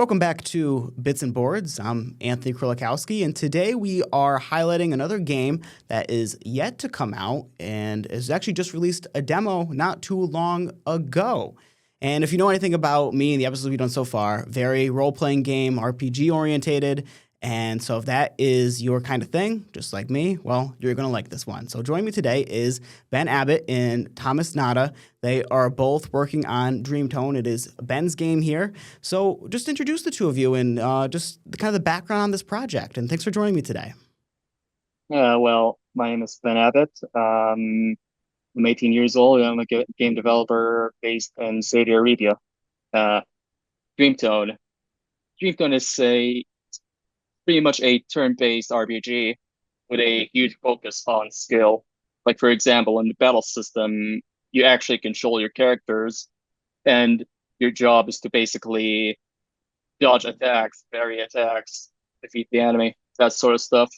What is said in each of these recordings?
Welcome back to Bits and Boards. I'm Anthony Krolikowski, and today we are highlighting another game that is yet to come out and has actually just released a demo not too long ago. And if you know anything about me and the episodes we've done so far, very role-playing game, RPG orientated. And so if that is your kind of thing, just like me, well, you're going to like this one. So joining me today is Ben Abbott and Thomas Nada. They are both working on Dreamtone. It is Ben's game here. So just introduce the two of you and just kind of the background on this project. And thanks for joining me today. Well, my name is Ben Abbott. I'm 18 years old. I'm a game developer based in Saudi Arabia. Uh, Dreamtone. Dreamtone is pretty much a turn-based RPG with a huge focus on skill. Like, for example, in the battle system, you actually control your characters, and your job is to basically dodge attacks, parry attacks, defeat the enemy, that sort of stuff.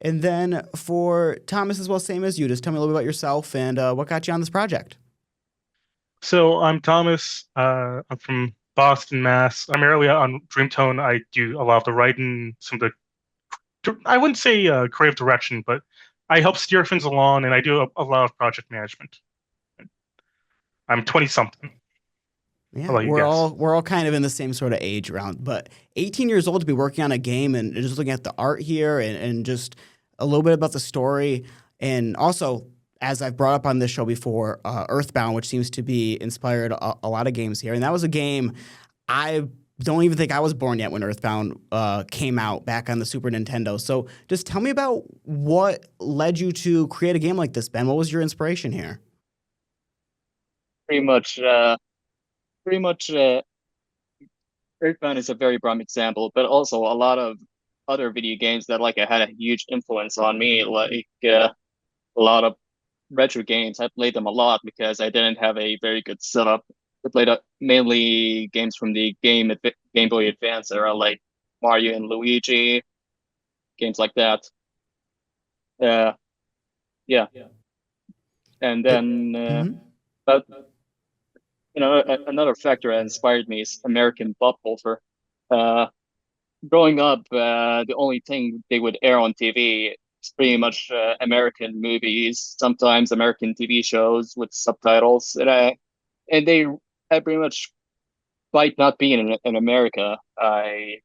And then for Thomas as well, same as you, just tell me a little bit about yourself and what got you on this project. So I'm Thomas. I'm from Boston, Mass. Primarily on Dreamtone, I do a lot of the writing, I wouldn't say creative direction, but I help steer things along, and I do a lot of project management. I'm 20 something. Yeah, I'll let you we're guess. all kind of in the same sort of age round, but 18 years old to be working on a game and just looking at the art here and just a little bit about the story. And also, as I've brought up on this show before, Earthbound, which seems to be inspired a lot of games here. And that was a game I don't even think I was born yet when Earthbound came out back on the Super Nintendo. So just tell me about what led you to create a game like this, Ben. What was your inspiration here? Pretty much, uh, pretty much, Earthbound is a very prime example, but also a lot of other video games that had a huge influence on me, a lot of retro games. I played them a lot because I didn't have a very good setup. I played mainly games from the Game Boy Advance era, like Mario and Luigi, games like that. Uh, yeah, and It, then mhm. but another factor that inspired me is American pop culture. Uh, Growing up, the only thing they would air on TV is pretty much American movies, sometimes American TV shows with subtitles, and I pretty much, despite not being in America, I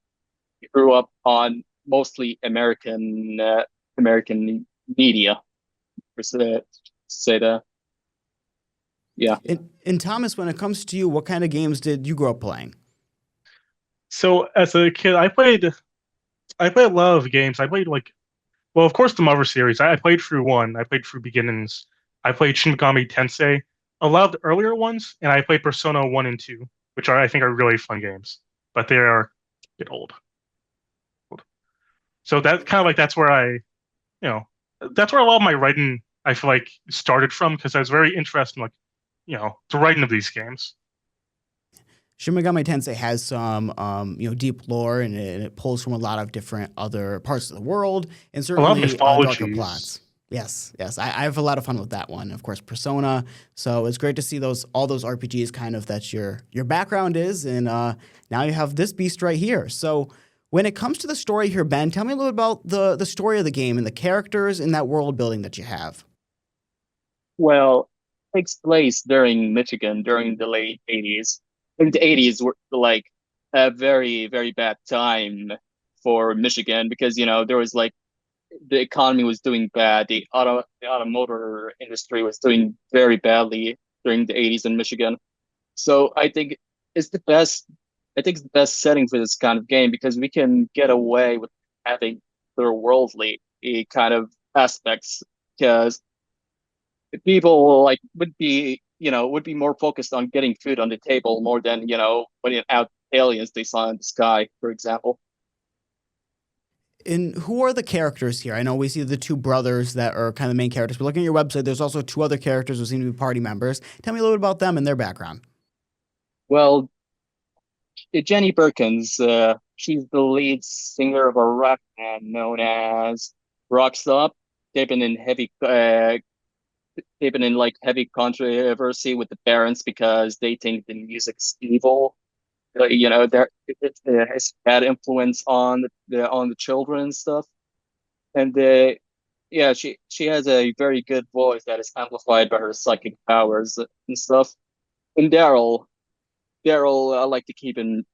grew up on mostly American media, per se, say that. Yeah. And Thomas, when it comes to you, what kind of games did you grow up playing? So as a kid, I played a lot of games. I played well, of course, the Marvel series. I played through one. I played through Beginnings. I played Shin Megami Tensei, a lot of the earlier ones, and I played Persona 1 and 2, which I think are really fun games, but they are a bit old. So that kind of that's where you know, that's where a lot of my writing I feel like started from because I was very interested in the writing of these games. Shin Megami Tensei has some, deep lore and it pulls from a lot of different other parts of the world and A lot of certainly darker mythologies. plots. Yes, yes, I have a lot of fun with that one. Of course, Persona. So it's great to see all those RPGs kind of that's your background is, and now you have this beast right here. So when it comes to the story here, Ben, tell me a little bit about the story of the game and the characters in that world building that you have. Well, it takes place during Michigan during the late 80s. And the 80s were like a very, very bad time for Michigan because, there was the economy was doing bad. The automotive industry was doing very badly during the 80s in Michigan. So it's the best, I think it's the best setting for this kind of game because we can get away with having otherworldly kind of aspects because people would be more focused on getting food on the table more than putting out aliens they saw in the sky, for example. And who are the characters here? I know we see the two brothers that are kind of the main characters, but looking at your website, there's also two other characters who seem to be party members. Tell me a little bit about them and their background. Well, Jenny Perkins, she's the lead singer of a rock band known as Rockstop. They've been in heavy they've been in heavy controversy with the parents because they think the music's evil. it has bad influence on the children and stuff. And yeah, she has a very good voice that is amplified by her psychic powers and stuff. And Daryl, I like to keep him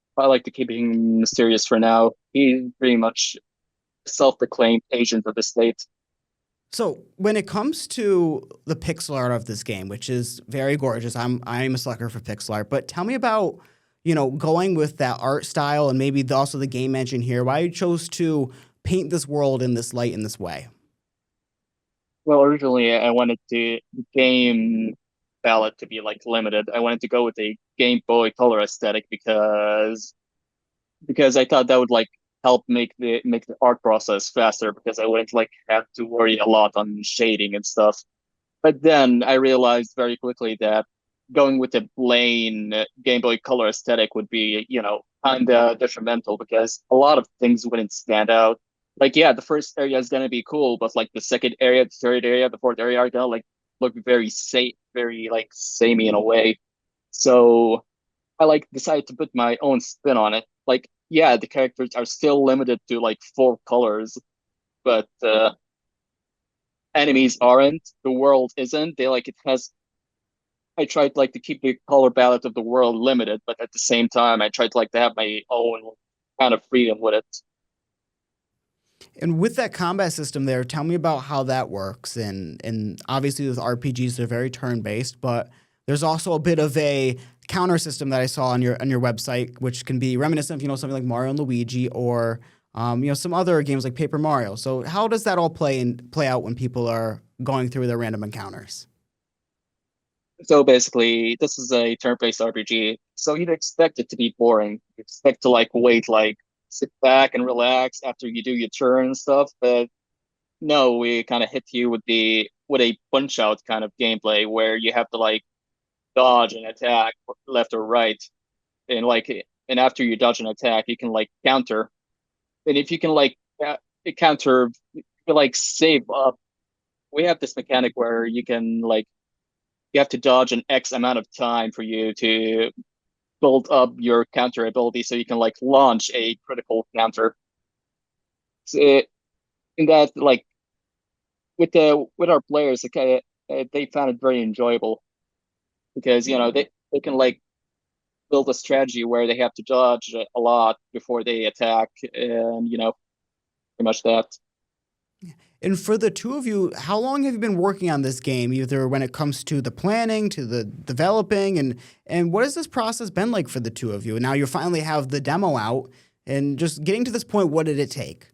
mysterious for now. He's pretty much self-proclaimed agent of the state. So when it comes to the pixel art of this game, which is very gorgeous, I'm a sucker for pixel art. But tell me about going with that art style and maybe also the game engine here. Why you chose to paint this world in this light in this way? Well, originally I wanted the game palette to be like limited. I wanted to go with a Game Boy Color aesthetic because I thought that would like help make the art process faster because I wouldn't like have to worry a lot on shading and stuff. But then I realized very quickly that going with the plain Game Boy Color aesthetic would be, kind of detrimental because a lot of things wouldn't stand out. Like, yeah, the first area is gonna be cool, but like the second area, the third area, the fourth area are gonna like look very very like samey in a way. So I like decided to put my own spin on it. Like, yeah, the characters are still limited to like four colors, but enemies aren't. The world isn't. They like it has. I tried like to keep the color palette of the world limited, but at the same time, I tried like to have my own kind of freedom with it. And with that combat system there, tell me about how that works. And obviously with RPGs, they're very turn based, but there's also a bit of a counter system that I saw on your website, which can be reminiscent of something like Mario and Luigi or some other games like Paper Mario. So how does that all play out when people are going through their random encounters? So basically, this is a turn-based RPG. So you'd expect it to be boring. You expect to like wait, like sit back and relax after you do your turn and stuff. But no, we kind of hit you with a punch out kind of gameplay where you have to like dodge and attack left or right, and and after you dodge an attack, you can like counter. And if you can like counter, you can, like save up. We have this mechanic where you have to dodge an X amount of time for you to build up your counter ability so you can like launch a critical counter. So in that like with our players, okay, they found it very enjoyable because they can like build a strategy where they have to dodge a lot before they attack, and pretty much that. And for the two of you, how long have you been working on this game, either when it comes to the planning, to the developing, and what has this process been like for the two of you? And now you finally have the demo out, and just getting to this point, what did it take?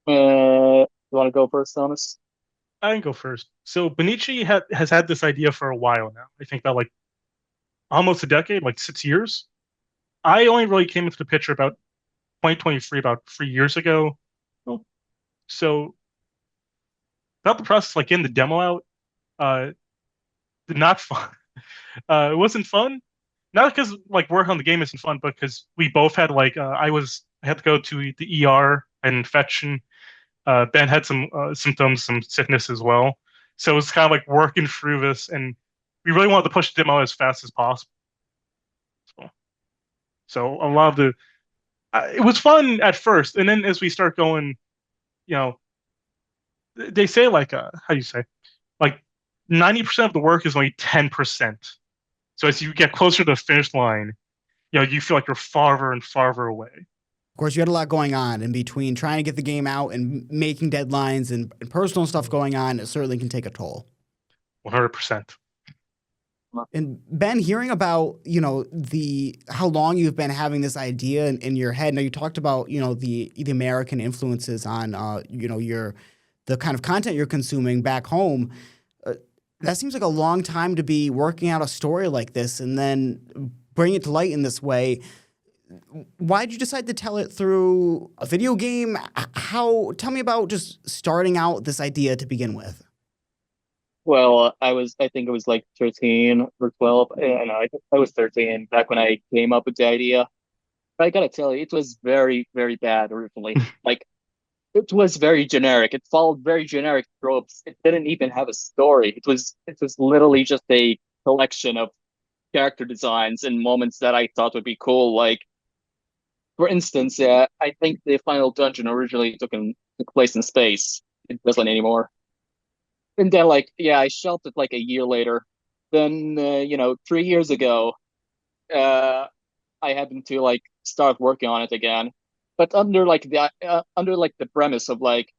You want to go first, Thomas? I can go first. So Benici has had this idea for a while now. I think about like almost a decade, like 6 years. I only really came into the picture about 2023, about 3 years ago. So about the process, like getting the demo out, uh, not fun. It wasn't fun. Not because like work on the game isn't fun, but because we both had like I had to go to the ER and infection. Ben had some symptoms, some sickness as well. So it's kind of like working through this, and we really wanted to push the demo as fast as possible. So a lot of it was fun at first, and then as we start going, you know, they say like how do you say, like 90% of the work is only 10%. So as you get closer to the finish line, you feel like you're farther and farther away. Of course, you had a lot going on in between trying to get the game out and making deadlines and personal stuff going on. It certainly can take a toll. 100%. And Ben, hearing about the how long you've been having this idea in your head. Now you talked about the American influences on the kind of content you're consuming back home. That seems like a long time to be working out a story like this and then bring it to light in this way. Why did you decide to tell it through a video game? Tell me about just starting out this idea to begin with. Well, I think it was like 13 or 12. And I was 13 back when I came up with the idea. But I gotta tell you, it was very, very bad originally. Like, it was very generic. It followed very generic tropes. It didn't even have a story. It was literally just a collection of character designs and moments that I thought would be cool. Like, for instance, I think the final dungeon originally took place in space. It doesn't anymore. And then, like, yeah, I shelved it like a year later. Then, 3 years ago, uh, I happened to like start working on it again. But under like the premise of like,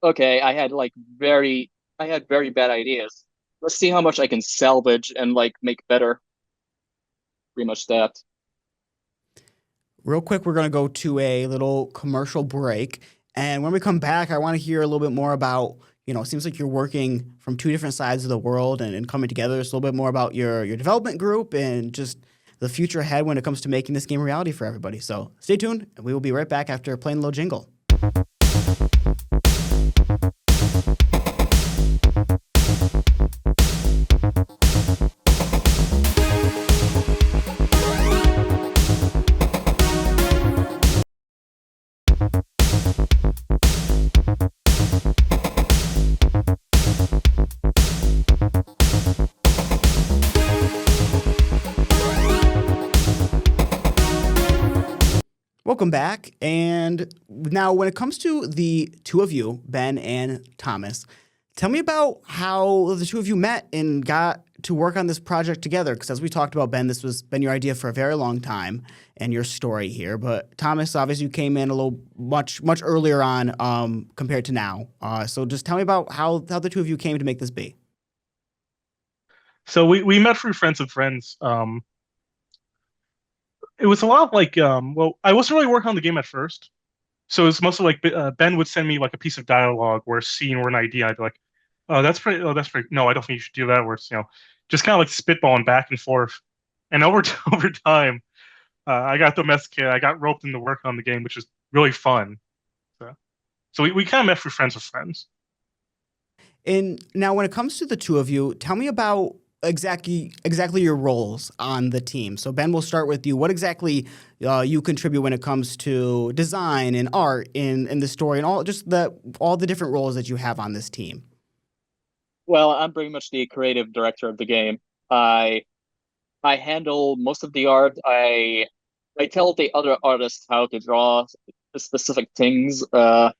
okay, I had very bad ideas. Let's see how much I can salvage and like make better. Pretty much that. Real quick, we're going to go to a little commercial break. And when we come back, I want to hear a little bit more about, it seems like you're working from two different sides of the world and coming together. Just a little bit more about your development group and just the future ahead when it comes to making this game a reality for everybody. So stay tuned, and we will be right back after playing a little jingle. Welcome back. And now when it comes to the two of you, Ben and Thomas, tell me about how the two of you met and got to work on this project together. Because as we talked about, Ben, this was been your idea for a very long time and your story here. But Thomas, obviously you came in a little much earlier on compared to now. So just tell me about how the two of you came to make this be. So we met through friends of friends. It was a lot like well, I wasn't really working on the game at first, so it was mostly like Ben would send me like a piece of dialogue or a scene or an idea. I'd be like, oh, that's pretty. No, I don't think you should do that. Where it's just kind of like spitballing back and forth, and over time, I got domesticated. I got roped into work on the game, which is really fun. So we kind of met through friends of friends. And now when it comes to the two of you, tell me about exactly your roles on the team. So Ben, we'll start with you. What exactly you contribute when it comes to design and art in the story and all the different roles that you have on this team? Well, I'm pretty much the creative director of the game. I handle most of the art. I tell the other artists how to draw specific things. I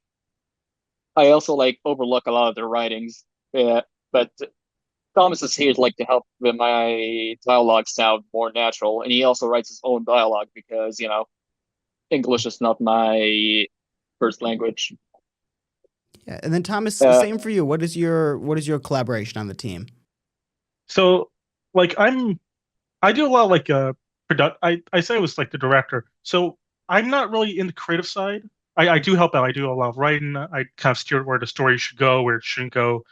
also like overlook a lot of their writings. But Thomas is here like to help with my dialogue sound more natural, and he also writes his own dialogue because English is not my first language. Yeah, and then Thomas, Uh, same for you. What is your collaboration on the team? So like I do a lot of like product. I say I was like the director. So I'm not really in the creative side. I do help out. I do a lot of writing. I kind of steer where the story should go, where it shouldn't go.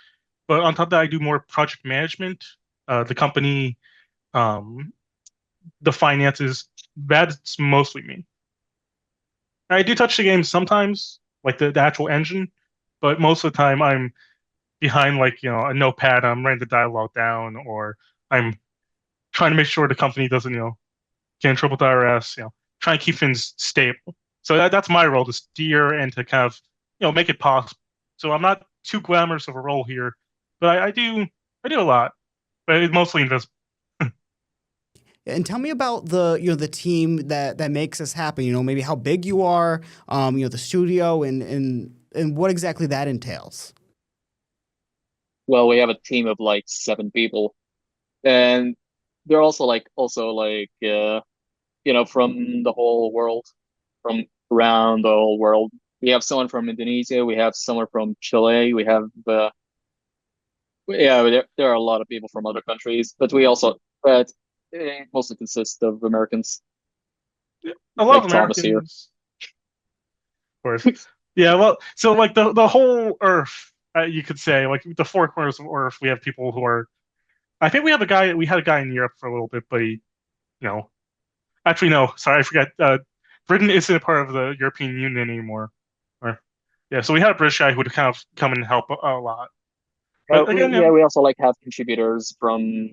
But on top of that, I do more project management, the company, um, the finances. That's mostly me. I do touch the game sometimes, like the actual engine, but most of the time I'm behind like a notepad. I'm writing the dialogue down, or I'm trying to make sure the company doesn't get in trouble with the IRS. Trying to keep things stable. So that's my role to steer and to kind of make it possible. So I'm not too glamorous of a role here, but I do a lot, but it's mostly invisible. And tell me about the team that makes this happen. Maybe how big you are, the studio, and what exactly that entails. well, we have a team of like 7 people, and they're from the whole world, from around the whole world. We have someone from Indonesia. We have someone from Chile. We have yeah, there are a lot of people from other countries, but it mostly consists of Americans, A lot of like Thomas here. Americans, of course. Yeah, well, so like the whole Earth, you could say, like the four corners of Earth, we have people who are. I think we had a guy in Europe for a little bit, but you know, actually no, sorry, I forgot. Britain isn't a part of the European Union anymore. Or, yeah, so we had a British guy who would kind of come and help a lot. But again, Yeah, we also like have contributors from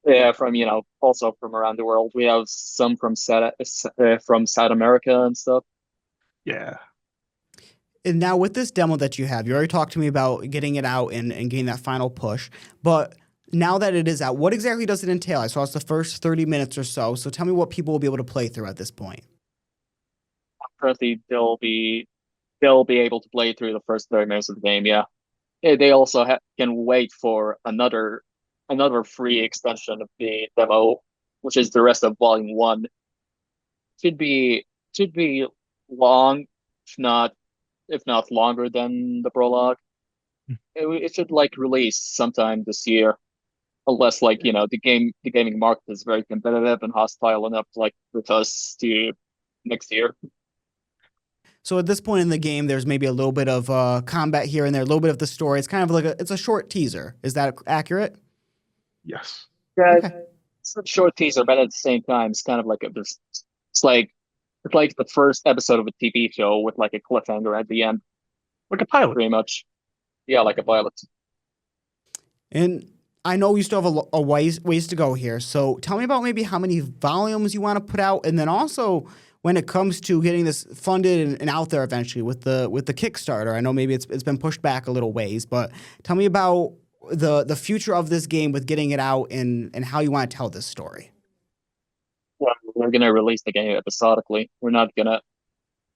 yeah, from also from around the world. We have some from South America and stuff. yeah. And now with this demo that you have, you already talked to me about getting it out and getting that final push. But now that it is out, what exactly does it entail? I saw it's the first 30 minutes or so. So tell me what people will be able to play through at this point. Currently, they'll be able to play through the first 30 minutes of the game. Yeah. They also can wait for another free extension of the demo, which is the rest of Volume One. Should be should be long, if not longer than the prologue. It should like release sometime this year, unless like the gaming market is very competitive and hostile enough like with us to next year. So at this point in the game, there's maybe a little bit of combat here and there, a little bit of the story. It's kind of like it's a short teaser. Is that accurate? Yes. Yeah, Okay. it's a short teaser, but at the same time, it's kind of like it's like it's like the first episode of a TV show with like a cliffhanger at the end, Like a pilot. pretty much. Yeah, like a pilot. And I know you still have a ways to go here. So tell me about maybe how many volumes you want to put out, and then also when it comes to getting this funded and out there eventually with the Kickstarter. I know maybe it's been pushed back a little ways, but tell me about the future of this game with getting it out and how you want to tell this story. Well, we're gonna release the game episodically. We're not gonna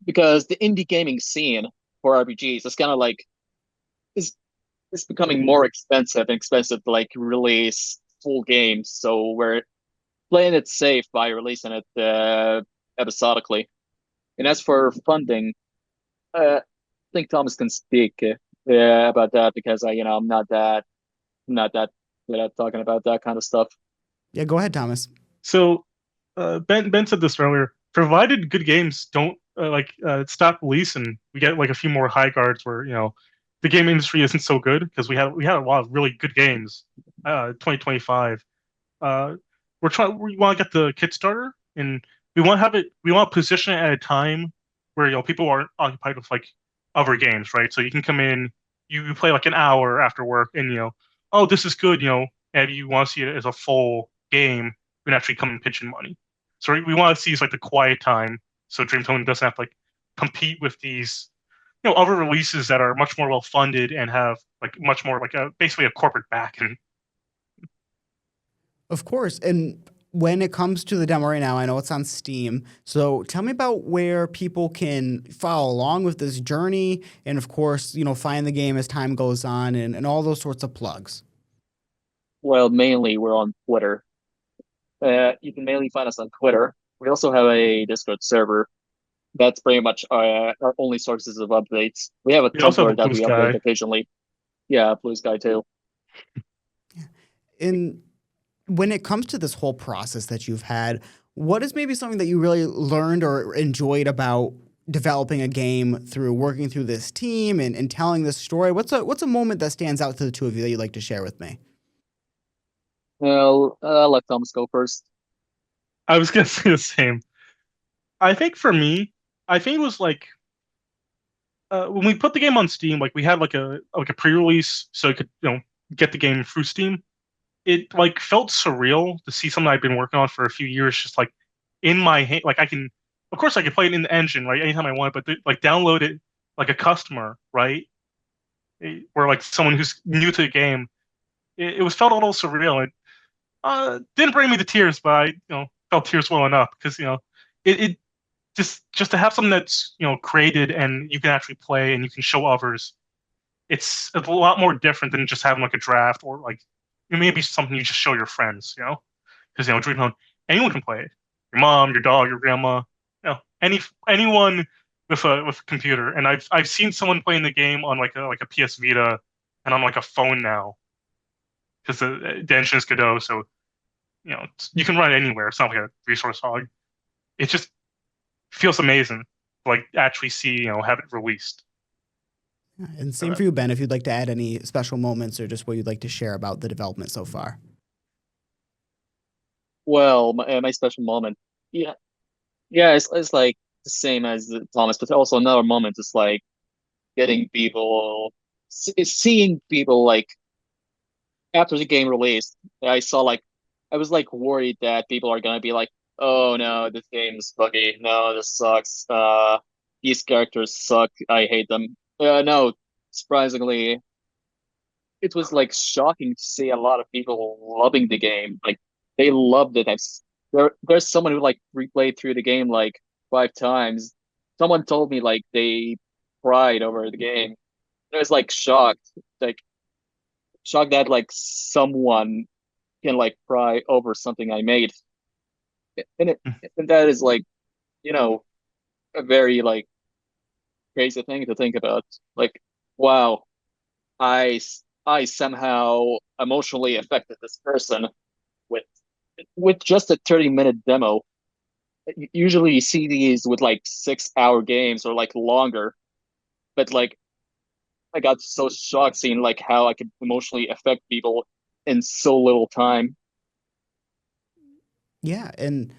because the indie gaming scene for RPGs is kind of like is is becoming more expensive to like release full games. So we're playing it safe by releasing it episodically. And as for funding, I think Thomas can speak about that because I'm not that good at talking about that kind of stuff. Yeah, go ahead, Thomas. So Ben said this earlier. Provided good games don't stop releasing, we get like a few more high guards where the game industry isn't so good because we had a lot of really good games. 2025. Uh, we want to get the Kickstarter and we want to have it. We want to position it at a time where people aren't occupied with like other games, right? So you can come in, you play like an hour after work, and oh, this is good, and you want to see it as a full game, you can actually come and pitch in money. So we want to see it's like the quiet time, so Dreamtone doesn't have to like compete with these other releases that are much more well funded and have like much more like basically a corporate backing. Of course. And when it comes to the demo right now, I know it's on Steam. So tell me about where people can follow along with this journey and, of course, find the game as time goes on and all those sorts of plugs. Well, mainly we're on Twitter. You can mainly find us on Twitter. We also have a Discord server. That's pretty much our only sources of updates. We have a We also have Tumblr a that Blue we Sky. update occasionally. Yeah, Blue Sky too. And when it comes to this whole process that you've had, what is maybe something that you really learned or enjoyed about developing a game through working through this team and telling this story? What's a moment that stands out to the two of you that you'd like to share with me? Well, I'll let Thomas go first. I was gonna say the same. I think for me, I think it was like when we put the game on Steam, like we had like a pre-release, so you could get the game through Steam. It like felt surreal to see something I've been working on for a few years, just like in my hand. Like of course, I can play it in the engine, right, anytime I want, but like download it like a customer, right, or like someone who's new to the game. It was felt a little surreal. It didn't bring me to tears, but I felt tears well enough because it just to have something that's created and you can actually play and you can show others. It's a lot more different than just having like a draft or like maybe something you just show your friends, because Dreamtone, anyone can play it. Your mom, your dog, your grandma, anyone with a computer. And I've seen someone playing the game on like a PS Vita and on like a phone now because the engine is Godot, so you can run it anywhere. It's not like a resource hog. It just feels amazing to like actually see have it released. And same for you, Ben, if you'd like to add any special moments or just what you'd like to share about the development so far. Well, my special moment. Yeah, yeah, it's like the same as Thomas, but also another moment is like getting people, seeing people like after the game released. I was like worried that people are gonna be like, "Oh no, this game is buggy. No, this sucks. These characters suck. I hate them." No, surprisingly, it was like shocking to see a lot of people loving the game. Like they loved it. There's someone who like replayed through the game like 5 times. Someone told me like they cried over the game. I was like like shocked that like someone can like cry over something I made, and that is like you know a very like crazy thing to think about. Like, wow, I somehow emotionally affected this person with just a 30-minute demo. Usually you see these with like 6-hour games or like longer, but like I got so shocked seeing like how I could emotionally affect people in so little time. Yeah, and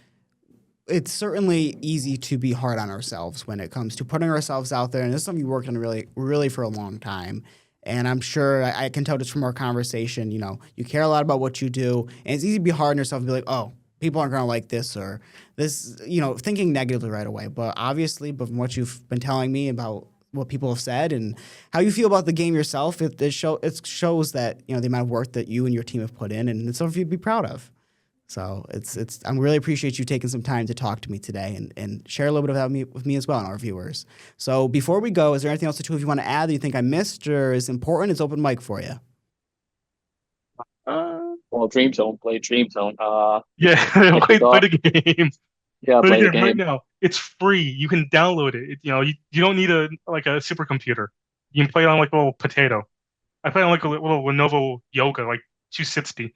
it's certainly easy to be hard on ourselves when it comes to putting ourselves out there. And this is something you worked on really for a long time. And I'm sure I can tell just from our conversation, you care a lot about what you do. And it's easy to be hard on yourself and be like, oh, people aren't going to like this or this, thinking negatively right away. But obviously, but from what you've been telling me about what people have said and how you feel about the game yourself, it shows that, the amount of work that you and your team have put in, and it's something for you to be proud of. So I really appreciate you taking some time to talk to me today and share a little bit about me with me as well and our viewers. So before we go, is there anything else the two of you want to add that you think I missed or is important? It's open mic for you. Well, Dreamtone, play Dreamtone. Yeah, If you play got, the game. yeah, Play play the the game right game. now. It's free. You can download it. You don't need a supercomputer. You can play it on like a little potato. I play on like a little Lenovo Yoga, like 260.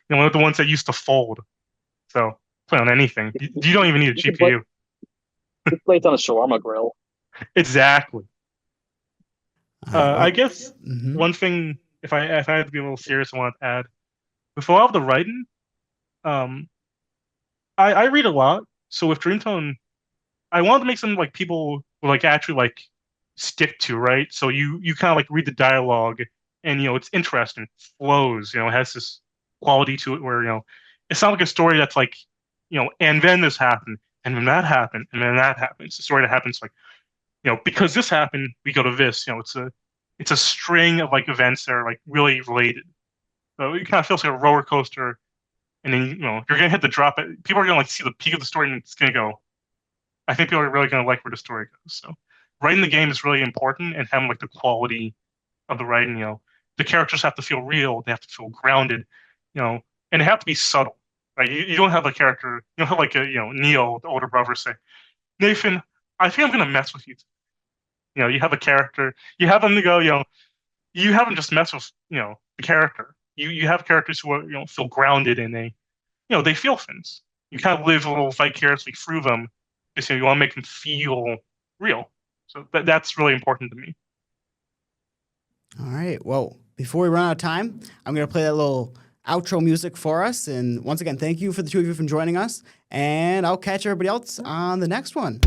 One of the ones that used to fold. So play on anything. You don't even need a You can play GPU. you can play it on a shawarma grill. Exactly. All right. I Well, guess mm-hmm. one thing, if I had to be a little serious, I want to add with a lot of the writing. Um, I read a lot, so with Dreamtone, I wanted to make something like people will like actually like stick to, right? So you kind of like read the dialogue, and it's interesting, flows, it has this quality to it where it's not like a story that's like and then this happened, and then that happened, and then that happened. It's a story that happens like because this happened, we go to this. It's a string of like events that are like really related. So it kind of feels like a roller coaster, and then you're gonna hit the drop. People are gonna like see the peak of the story, and it's gonna go. I think people are really gonna like where the story goes. So writing the game is really important, and having like the quality of the writing. The characters have to feel real. They have to feel grounded. And they have to be subtle. Right? You don't have a character. You don't have like a Neo, the older brother, say, Nathan, I think I'm gonna mess with you. You have a character. You have them to go. You haven't just messed with the character. You have characters who are feel grounded, and they feel things. You kind of live a little vicariously through them. Because you want to make them feel real. So that's really important to me. All right. Well, before we run out of time, I'm going to play that little outro music for us. And once again, thank you for the two of you for joining us. And I'll catch everybody else on the next one.